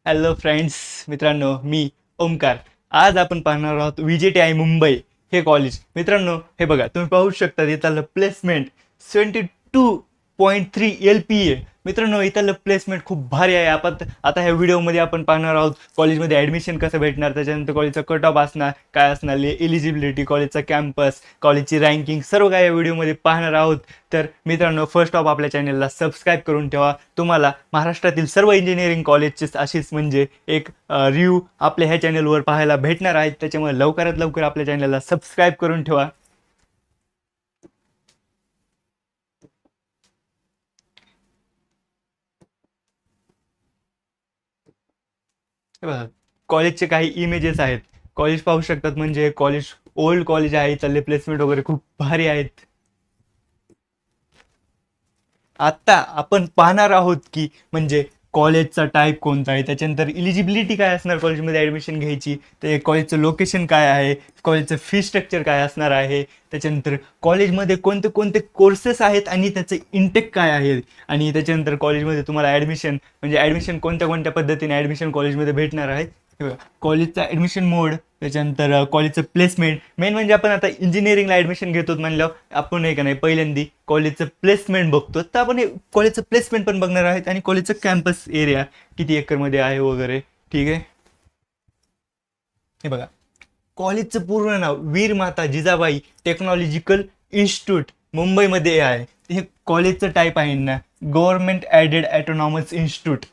Hello friends, मित्रांनो, मी ओमकार. आज आपण पाहणार आहोत VJTI मुंबई हे कॉलेज. मित्रांनो, हे बघा, तुम्ही पाहू शकता इथलं प्लेसमेंट 72.3 LPA. मित्रांनो, इथलं प्लेसमेंट खूप भारी आहे. आपण आता ह्या व्हिडिओमध्ये आपण पाहणार आहोत कॉलेजमध्ये ॲडमिशन कसं भेटणार, त्याच्यानंतर कॉलेजचा कट ऑफ असणार काय असणार, एलिजिबिलिटी, कॉलेजचा कॅम्पस, कॉलेजची रँकिंग, सर्व काय या व्हिडिओमध्ये पाहणार आहोत. तर मित्रांनो, फर्स्ट ऑफ आपल्या चॅनलला सबस्क्राईब करून ठेवा. तुम्हाला महाराष्ट्रातील सर्व इंजिनिअरिंग कॉलेजचे अशीच म्हणजे एक रिव्ह्यू आपल्या ह्या चॅनलवर पाहायला भेटणार आहेत. त्याच्यामुळे लवकरात लवकर आपल्या चॅनलला सबस्क्राईब करून ठेवा. हे बघा, कॉलेजचे काही इमेजेस आहेत. कॉलेज पाहू शकतात, म्हणजे कॉलेज ओल्ड कॉलेज आहे. इथले प्लेसमेंट वगैरे खूप भारी आहेत. आत्ता आपण पाहणार आहोत की म्हणजे कॉलेजचा टाईप कोणता आहे, त्याच्यानंतर इलिजिबिलिटी काय असणार कॉलेजमध्ये ॲडमिशन घ्यायची, ते कॉलेजचं लोकेशन काय आहे, कॉलेजचं फी स्ट्रक्चर काय असणार आहे, त्याच्यानंतर कॉलेजमध्ये कोणते कोणते कोर्सेस आहेत आणि त्याचं इंटेक काय आहे, आणि त्याच्यानंतर कॉलेजमध्ये तुम्हाला ॲडमिशन म्हणजे ॲडमिशन कोणत्या कोणत्या पद्धतीने ॲडमिशन कॉलेजमध्ये भेटणार आहे. हे बघा, कॉलेजचा ॲडमिशन मोड, त्याच्यानंतर कॉलेजचं प्लेसमेंट. मेन म्हणजे आपण आता इंजिनिअरिंगला ॲडमिशन घेतो म्हणल्यावर आपण नाही का नाही पहिल्यांदा कॉलेजचं प्लेसमेंट बघतो, तर आपण हे कॉलेजचं प्लेसमेंट पण बघणार आहेत आणि कॉलेजचं कॅम्पस एरिया किती एकरमध्ये आहे वगैरे. ठीक आहे, हे बघा, कॉलेजचं पूर्ण नाव वीर माता जिजाबाई टेक्नॉलॉजिकल इन्स्टिट्यूट मुंबईमध्ये आहे. हे कॉलेजचं टाईप आहे ना, गव्हर्नमेंट ॲडेड ॲटोनॉमस इन्स्टिट्यूट.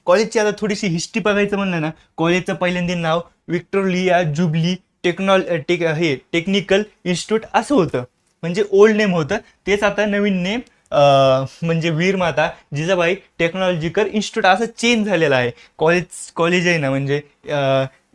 कॉलेजची आता थोडीशी हिस्ट्री बघायचं म्हणलं ना, कॉलेजचं पहिल्यांदा नाव विक्टोरिया जुबली टेक्निकल इन्स्टिट्यूट असं होतं, म्हणजे ओल्ड नेम होतं. तेच आता नवीन नेम म्हणजे वीर माता जिजाबाई टेक्नॉलॉजिकल इन्स्टिट्यूट असं चेंज झालेलं आहे. कॉलेज आहे ना, म्हणजे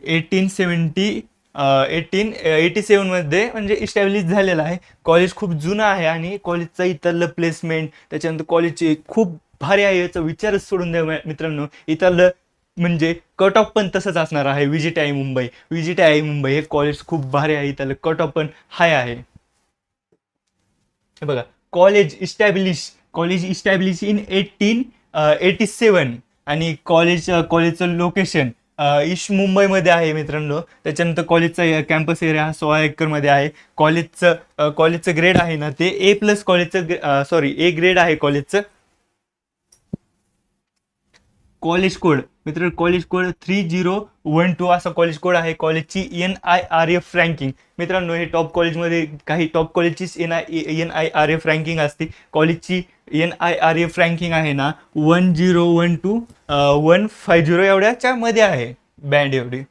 1887 म्हणजे इस्टॅब्लिश झालेलं आहे. कॉलेज खूप जुनं आहे आणि कॉलेजचं इथलं प्लेसमेंट, त्याच्यानंतर कॉलेजचे खूप भारी आहे, याचा विचारच सोडून द्या मित्रांनो. इथलं म्हणजे कट ऑफ पण तसंच असणार आहे. VJTI मुंबई हे कॉलेज खूप भारी आहे. इथलं कट ऑफ पण हाय आहे. हे बघा, कॉलेज इस्टॅब्लिश इन 1887. आणि कॉलेजचं लोकेशन ईस्ट मुंबईमध्ये आहे मित्रांनो. त्याच्यानंतर कॉलेजचा कॅम्पस एरिया हा 16 एकरमध्ये आहे. कॉलेजचं ग्रेड आहे ना, ते A+ कॉलेजचं, सॉरी, A ग्रेड आहे कॉलेजचं. कॉलेज कोड मित्र, कॉलेज कोड 3012 असा कॉलेज कोड आहे. कॉलेजची NIRF रँकिंग. मित्रांनो, हे टॉप कॉलेजमध्ये काही टॉप कॉलेजचीच NIRF रँकिंग असते. कॉलेजची NIRF रँकिंग आहे ना 1012 150 एवढ्याच्या मध्ये आहे, बँड एवढी.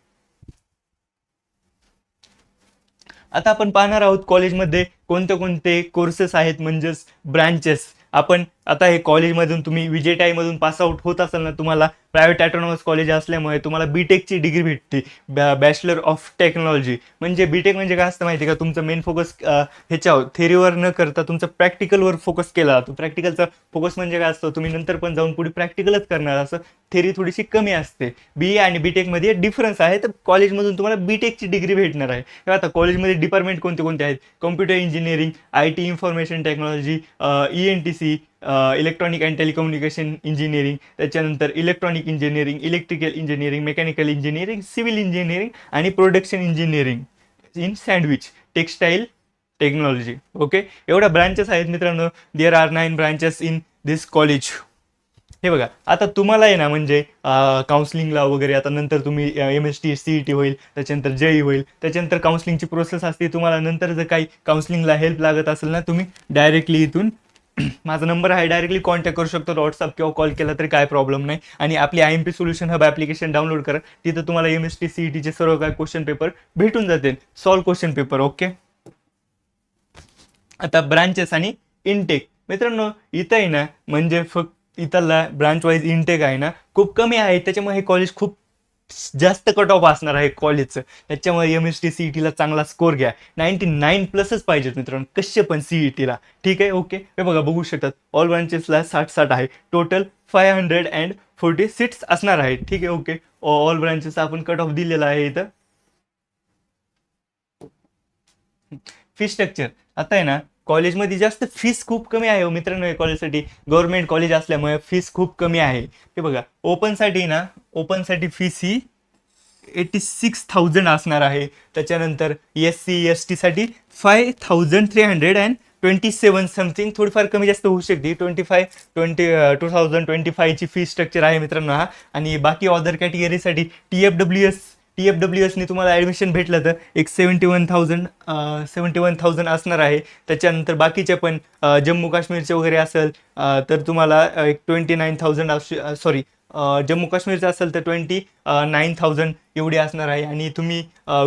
आता आपण पाहणार आहोत कॉलेजमध्ये कोणते कोणते कोर्सेस आहेत, म्हणजेच ब्रँचेस. आपण आता हे कॉलेजमधून तुम्ही VJTI मधून पासआउट होत असाल ना, तुम्हाला प्रायव्हेट ॲटोनॉमस कॉलेज असल्यामुळे तुम्हाला बीटेकची डिग्री भेटते, बॅचलर ऑफ टेक्नॉलॉजी. म्हणजे बीटेक म्हणजे काय असतं माहिती आहे का, तुमचं मेन फोकस ह्याच्यावर थेरीवर न करता तुमचं प्रॅक्टिकलवर फोकस केला जातो. प्रॅक्टिकलचा फोकस म्हणजे काय असतं, तुम्ही नंतर पण जाऊन पुढे प्रॅक्टिकलच करणार, असं थेरी थोडीशी कमी असते. BA आणि बीटेकमध्ये डिफरन्स आहे. तर कॉलेजमधून तुम्हाला बीटेकची डिग्री भेटणार आहे. तेव्हा आता कॉलेजमध्ये डिपार्टमेंट कोणते कोणते आहेत, computer engineering, IT information technology, ENTC, electronic and telecommunication engineering, त्याच्यानंतर electronic engineering, electrical engineering, mechanical engineering, civil engineering आणि production engineering in sandwich textile technology. Okay, एवढ्या ब्रांचेस आहेत मित्रांनो. There are 9 branches in this college. हे बघा, आता तुम्हाला आहे ना, म्हणजे काउन्सिलिंगला वगैरे आता नंतर तुम्ही MST CET होईल, त्याच्यानंतर JEE होईल, त्याच्यानंतर काउन्सिलिंगची प्रोसेस असते. तुम्हाला नंतर जर काही काउन्सिलिंगला हेल्प लागत असेल ना, तुम्ही डायरेक्टली इथून माझा नंबर आहे, डायरेक्टली कॉन्टॅक्ट करू शकतो. व्हॉट्सअप किंवा कॉल केला तरी काय प्रॉब्लेम नाही. आणि आपली IMP solution hub application download करा. तिथं तुम्हाला MST CETचे सर्व काय क्वेश्चन पेपर भेटून जातील, सॉल्व क्वेश्चन पेपर. ओके, आता ब्रांचेस आणि इनटेक. मित्रांनो, इथं आहे ना, म्हणजे फक्त इथला ब्रांच वाईज इनटेक आहे ना खूप कमी आहे. त्याच्यामुळे हे कॉलेज खूप जास्त कट ऑफ असणार आहे कॉलेजचं. त्याच्यामुळे MST CETला चांगला स्कोर घ्या. 99+ पाहिजेत मित्रांनो, कसे पण CETला. ठीक आहे, ओके. हे बघा, बघू शकतात ऑल ब्रांचेसला 60 आहे. टोटल 540 सीट्स असणार आहेत. ठीक आहे, ओके. ऑल ब्रांचेसचा आपण कट ऑफ दिलेला आहे इथं. फी स्ट्रक्चर आता आहे ना, कॉलेजमध्ये जास्त फीस खूप कमी आहे हो मित्रांनो. हे कॉलेजसाठी गव्हर्नमेंट कॉलेज असल्यामुळे फीस खूप कमी आहे. हे बघा, ओपनसाठी फीस ही 86,000 असणार आहे. त्याच्यानंतर SC ST साठी 5,327 समथिंग, थोडीफार कमी जास्त होऊ शकते. 2025ची फी स्ट्रक्चर आहे मित्रांनो हा. आणि बाकी अदर कॅटेगरीसाठी TFWSने तुम्हाला ॲडमिशन भेटलं तर एक 71,000 असणार आहे. त्याच्यानंतर बाकीचे पण जम्मू काश्मीरचे वगैरे असेल तर तुम्हाला एक 29,000 सॉरी, जम्मू काश्मीरचं असेल तर 29,000 एवढी असणार आहे. आणि तुम्ही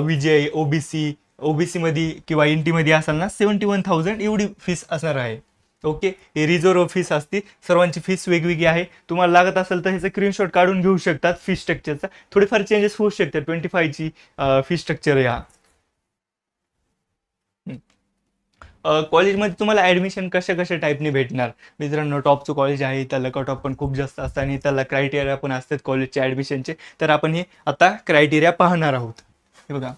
विजय ओबीसीमध्ये किंवा NT मध्ये असाल ना, 71,000 एवढी फीस असणार आहे. ओके, हे रिझर्व्ह फीस असते. सर्वांची फीस वेगवेगळी आहे. तुम्हाला लागत असेल तर ह्याचं स्क्रीनशॉट काढून घेऊ शकतात. फी स्ट्रक्चरचा थोडीफार चेंजेस होऊ शकतात. 25ची फी स्ट्रक्चर या कॉलेजमध्ये तुम्हाला ॲडमिशन कशा टाईपने भेटणार मित्रांनो. टॉपचं कॉलेज आहे, त्याला कट ऑफ पण खूप जास्त असतं आणि त्याला क्रायटेरिया पण असतात कॉलेजच्या ॲडमिशनचे. तर आपण हे आता क्रायटेरिया पाहणार आहोत. हे बघा,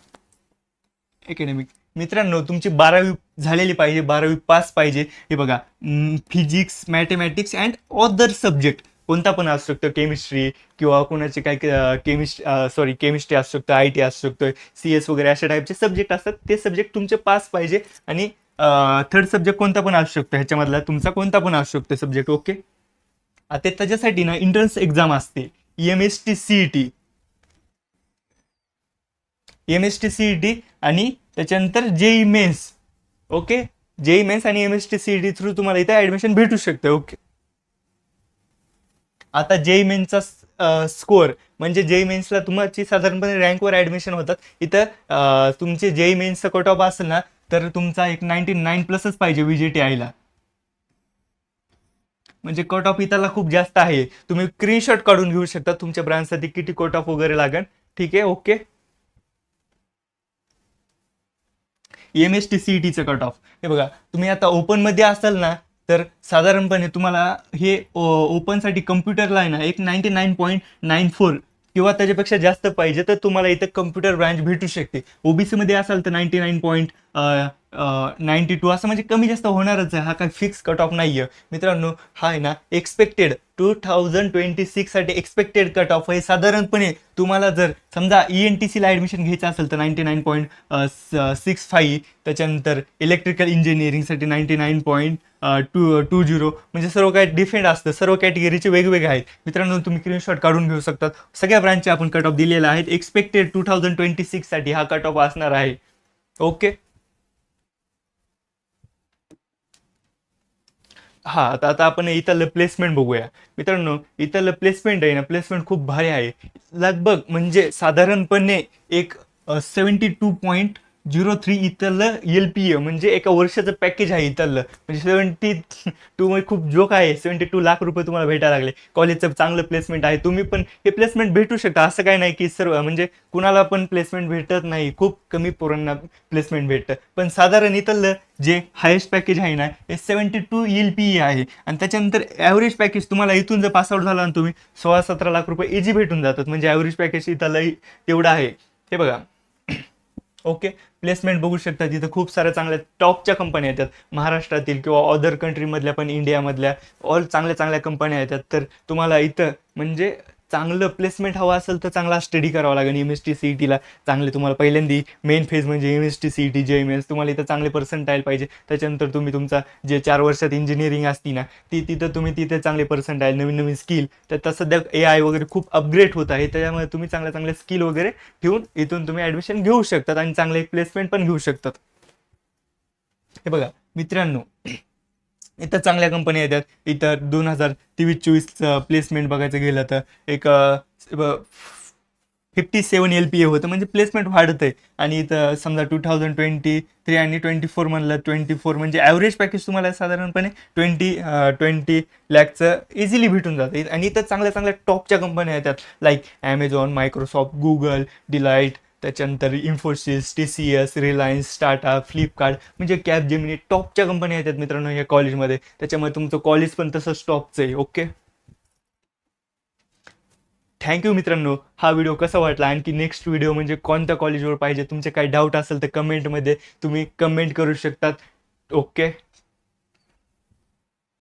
अकॅडमिक मित्रांनो, तुमची 12वी झालेली पाहिजे, 12वी पास पाहिजे. हे बघा, physics, mathematics and other subject कोणता पण असू शकतो. केमिस्ट्री किंवा कोणाचे काय केमिस्ट्री असू शकतं, IT असू शकतो, CS वगैरे अशा टाईपचे सब्जेक्ट असतात. ते सब्जेक्ट तुमचे पास पाहिजे. आणि थर्ड सब्जेक्ट कोणता पण असू शकतो, ह्याच्यामधला तुमचा कोणता पण असू शकतो सब्जेक्ट. ओके, आता त्याच्यासाठी ना एंट्रन्स एक्झाम असते, MST CET आणि त्याच्यानंतर JEE mains. Okay, JEE mains आणि MST CET थ्रू तुम्हाला इथे ॲडमिशन भेटू शकतं. ओके, आता JEE मेन्सचा स्कोअर म्हणजे JEE मेन्सला तुमची साधारणपणे रँकवर ॲडमिशन होतात. इथं तुमचे JEE मेन्सचा कट ऑफ असेल ना तर तुमचा एक 99+ पाहिजे VJTIला. म्हणजे कट ऑफ इथला खूप जास्त आहे. तुम्ही स्क्रीनशॉट काढून घेऊ शकता तुमच्या ब्रांचसाठी किती कट ऑफ वगैरे लागेल. ठीक आहे. ओके, MST CETचं कट ऑफ हे बघा. तुम्ही आता ओपनमध्ये असाल ना तर साधारणपणे तुम्हाला हे ओपनसाठी कम्प्युटरला आहे ना एक 99.94 किंवा त्याच्यापेक्षा जास्त पाहिजे तर तुम्हाला इथं कम्प्युटर ब्रांच भेटू शकते. OBCमध्ये असाल तर 99.92 असं, म्हणजे कमी जास्त होणारच आहे. हा काही फिक्स कट ऑफ नाही आहे मित्रांनो. हा आहे ना एक्सपेक्टेड 2026साठी एक्सपेक्टेड कट ऑफ आहे. साधारणपणे तुम्हाला जर समजा ENTCला ॲडमिशन घ्यायचं असेल तर 99.65, त्याच्यानंतर इलेक्ट्रिकल इंजिनिअरिंगसाठी 99.20, म्हणजे सर्व काही डिफरेंट असतं. सर्व कॅटेगरीचे वेगवेगळे आहेत मित्रांनो. तुम्ही स्क्रीनशॉट काढून घेऊ शकतात. सगळ्या ब्रांचचे आपण कट ऑफ दिलेले आहेत. एक्सपेक्टेड 2026साठी हा कट ऑफ असणार आहे. ओके, हा, आता आपण इथलं प्लेसमेंट बघूया मित्रांनो. इथलं प्लेसमेंट आहे ना, प्लेसमेंट खूप भारी आहे. लगभग म्हणजे साधारणपणे एक 72.03 इथलं LPA म्हणजे एका वर्षाचं पॅकेज आहे इथलं. म्हणजे 72 म्हणजे खूप जोक आहे. 72 लाख रुपये तुम्हाला भेटायला लागले. कॉलेजचं चांगलं प्लेसमेंट आहे. तुम्ही पण हे प्लेसमेंट भेटू शकता. असं काय नाही की सर्व म्हणजे कुणाला पण प्लेसमेंट भेटत नाही. खूप कमी पोरांना प्लेसमेंट भेटतं. पण साधारण इथलं जे हायेस्ट पॅकेज आहे ना हे 72 LPA आहे. आणि त्याच्यानंतर ॲव्हरेज पॅकेज तुम्हाला इथून जर पासआउट झाला आणि तुम्ही 16-17 लाख रुपये इझी भेटून जातात. म्हणजे ॲव्हरेज पॅकेज इथलं तेवढं आहे. हे बघा. ओके, प्लेसमेंट बघू शकता. तिथं खूप साऱ्या चांगल्या टॉपच्या कंपन्या येतात महाराष्ट्रातील किंवा अदर कंट्रीमधल्या पण, इंडियामधल्या ऑल चांगल्या कंपन्या येतात. तर तुम्हाला इथं म्हणजे चांगलं प्लेसमेंट हवं असेल तर चांगला स्टडी करावा लागेल. MST CETला चांगले तुम्हाला पहिल्यांदा मेन फेज म्हणजे MST CET JEE मेन्स तुम्हाला इथं चांगले पर्सेंटाईल पाहिजे. त्याच्यानंतर तुम्ही तुमचा जे 4 वर्षात इंजिनिअरिंग असती ना तिथे चांगले पर्सेंटाईल, नवीन स्किल. तर सध्या AI वगैरे खूप अपग्रेड होत आहे. त्याच्यामुळे तुम्ही चांगल्या स्किल वगैरे ठेवून इथून तुम्ही ॲडमिशन घेऊ शकतात आणि चांगले प्लेसमेंट पण घेऊ शकतात. हे बघा मित्रांनो, इथं चांगल्या कंपन्या येतात. इथं 2023-24 प्लेसमेंट बघायचं गेलं तर एक 57 LPA होतं. म्हणजे प्लेसमेंट वाढत आहे. आणि इथं समजा 2023 आणि 24 म्हणलं, 24 म्हणजे ॲव्हरेज पॅकेज तुम्हाला साधारणपणे 20 लाखचं इझिली भेटून जातं. आणि इथं चांगल्या टॉपच्या कंपन्या येतात like Amazon, Microsoft, Google, Deloitte, त्याच्यानंतर इन्फोसिस, TCS, रिलायन्स, टाटा, फ्लिपकार्ट, म्हणजे कॅपजेमिनी टॉपच्या कंपन्या येतात मित्रांनो या कॉलेजमध्ये. त्याच्यामुळे तुमचं कॉलेज पण तसंच टॉपचं आहे. ओके, थँक्यू मित्रांनो. हा व्हिडिओ कसा वाटला, आणखी नेक्स्ट व्हिडिओ म्हणजे कोणत्या कॉलेजवर पाहिजे, तुमचे काही डाऊट असेल तर कमेंटमध्ये तुम्ही कमेंट करू शकतात. ओके.